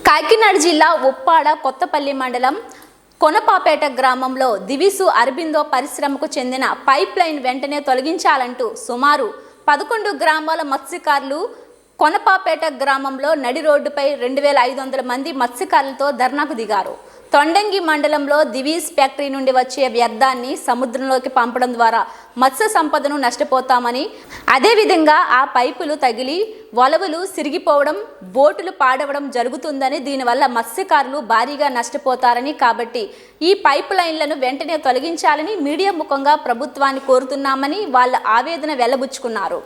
కాకినాడ జిల్లా ఉప్పాడ కొత్తపల్లి మండలం కొనపాపేట గ్రామంలో దివిసు అరబిందో పరిశ్రమకు చెందిన పైప్ లైన్ వెంటనే తొలగించాలంటూ సుమారు 11 గ్రామాల మత్స్యకారులు కొనపాపేట గ్రామంలో నడి రోడ్డుపై 2500 మంది మత్స్యకారులతో ధర్నాకు దిగారు. తొండంగి మండలంలో దివీస్ ఫ్యాక్టరీ నుండి వచ్చే వ్యర్థాన్ని సముద్రంలోకి పంపడం ద్వారా మత్స్య సంపదను నష్టపోతామని, అదేవిధంగా ఆ పైపులు తగిలి వలవలు సిరిగిపోవడం, బోటులు పాడవడం జరుగుతుందని, దీనివల్ల మత్స్యకారులు భారీగా నష్టపోతారని, కాబట్టి ఈ పైప్ లైన్లను వెంటనే తొలగించాలని మీడియా ముఖంగా ప్రభుత్వాన్ని కోరుతున్నామని వాళ్ళ ఆవేదన వెల్లబుచ్చుకున్నారు.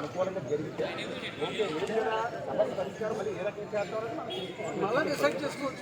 అనుకూలంగా జరిగితే సమస్య పరిష్కారం మళ్ళీ ఏ రకంగా చేస్తారో మళ్ళీ డిసైడ్ చేసుకోవచ్చు.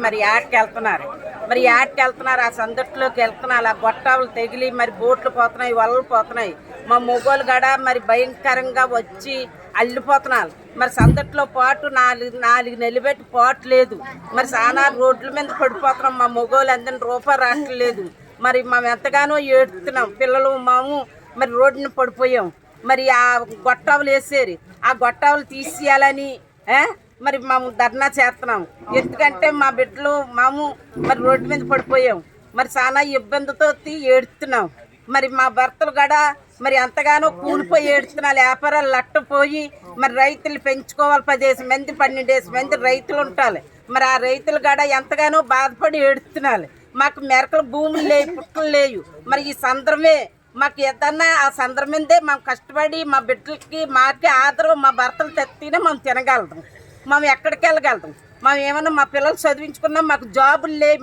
మరి యాడ్కి వెళ్తున్నారు ఆ సందట్లోకి వెళ్తున్నారు. ఆ గొట్టాలు తెగిలి మరి బోట్లు పోతున్నాయి, వలలు పోతున్నాయి. మా మొగోలు గడ మరి భయంకరంగా వచ్చి అల్లిపోతున్నారు. మరి సందట్లో పాటు నాలుగు నిలబెట్టి పాటు లేదు. మరి చాలా రోడ్ల మీద పడిపోతున్నాం. మా మొగోలు అందరిని రూపాయి రావట్లేదు. మరి మేము ఎంతగానో ఏడుస్తున్నాం. పిల్లలు మాము మరి రోడ్డుని పడిపోయాం. మరి ఆ గొట్టాలు వేసేరు, ఆ గొట్టాలు తీసేయాలని మరి మేము ధర్నా చేస్తున్నాం. ఎందుకంటే మా బిడ్డలు మాము మరి రోడ్డు మీద పడిపోయాం. మరి చాలా ఇబ్బందితో ఏడుస్తున్నాం. మరి మా భర్తలు కూడా మరి ఎంతగానో కూలిపోయి ఏడుస్తున్నారు. వ్యాపారాలు లట్టపోయి మరి రైతులు పెంచుకోవాలి. 10 మంది 12 మంది రైతులు ఉంటారు. మరి ఆ రైతులు కూడా ఎంతగానో బాధపడి ఏడుస్తున్నారు. మాకు మెరకల భూములు లేవు, పుట్టలు లేవు. మరి ఈ సందర్భమే మాకు ఏదన్నా ఆ సందర్భం మీదే మేము కష్టపడి మా బిడ్డలకి మాకే ఆదరవు. మా భర్తలు తెచ్చినే మేము తినగలుగుతాం. మేము ఎక్కడికి వెళ్ళగలుగుతాం. మేము ఏమన్నా మా పిల్లలు చదివించుకున్నాం. మాకు జాబులు లేవు.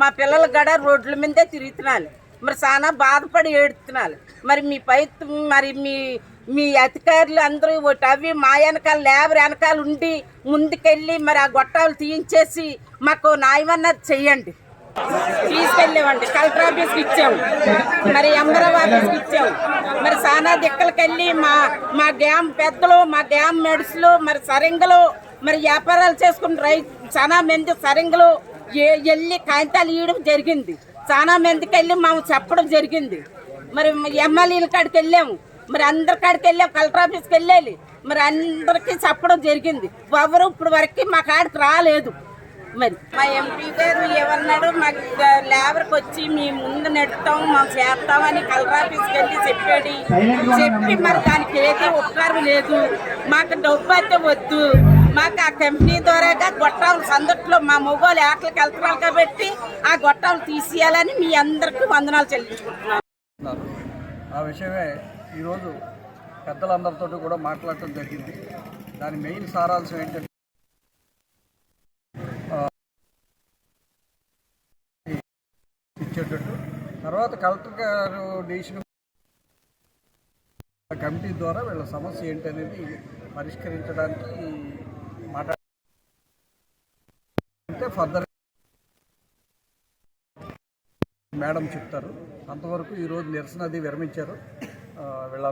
మా పిల్లలు కూడా రోడ్ల మీదే తిరుగుతున్నారు. మరి చాలా బాధపడి ఏడుతున్నారు. మరి మరి మీ అధికారులు అందరూ అవి మా వెనకాల లేబర్ వెనకాల ఉండి ముందుకెళ్ళి మరి ఆ గొట్టాలు తీయించేసి మాకు న్యాయమన్నది చెయ్యండి. తీసుకెళ్ళామండి. కలెక్టర్ ఆఫీస్కి ఇచ్చాము, మరి ఎంఆర్ఓ ఆఫీస్కి ఇచ్చాము. మరి చాలా దిక్కలకి వెళ్ళి మా గ్యామ్ పెద్దలు, మా గ్యామ్ మెడిసిన్లు, మరి సరింగలు, మరి వ్యాపారాలు చేసుకుని చాలా మంది సరింగలు వెళ్ళి కాగితాలు ఇవ్వడం జరిగింది. చాలా మందికి వెళ్ళి మేము చెప్పడం జరిగింది. మరి ఎమ్మెల్యేల కాడికి వెళ్ళాము, మరి అందరి కాడికి వెళ్ళాము, కలెక్టర్ ఆఫీస్కి వెళ్ళాలి. మరి అందరికీ చెప్పడం జరిగింది. ఎవరు ఇప్పుడు వరకు మా కాడికి రాలేదు. మరి మా ఎంపీ గారు ఏమన్నాడు, మాకు లేబర్కి వచ్చి మీ ముందు నెడతాం, మేము చేస్తామని కలెక్టర్ ఆఫీస్కి వెళ్ళి చెప్పి మరి దానికి ఏది ఉపకారం లేదు. మాకు డబ్బు అయితే వద్దు. మాకు ఆ కంపెనీ ద్వారాగా గొట్టాలు సందట్లో మా మొగోలు ఆటలకు వెళ్తున్నారు కాబట్టి ఆ గొట్టాలు తీసేయాలని మీ అందరికీ వందనాలు చెల్లించుకుంటున్నాను. ఆ విషయమే ఈరోజు పెద్దలందరితో కూడా మాట్లాడటం జరిగింది. దాని మెయిన్ సారాంశం ఏంటంటే ఇచ్చేటట్టు, తర్వాత కలెక్టర్ గారు డిసిషన్ కమిటీ ద్వారా వీళ్ళ సమస్య ఏంటనేది పరిష్కరించడానికి అయితే ఫర్దర్ మేడం చెప్తారు. అంతవరకు ఈరోజు నిరసన అది విరమించారు. వీళ్ళ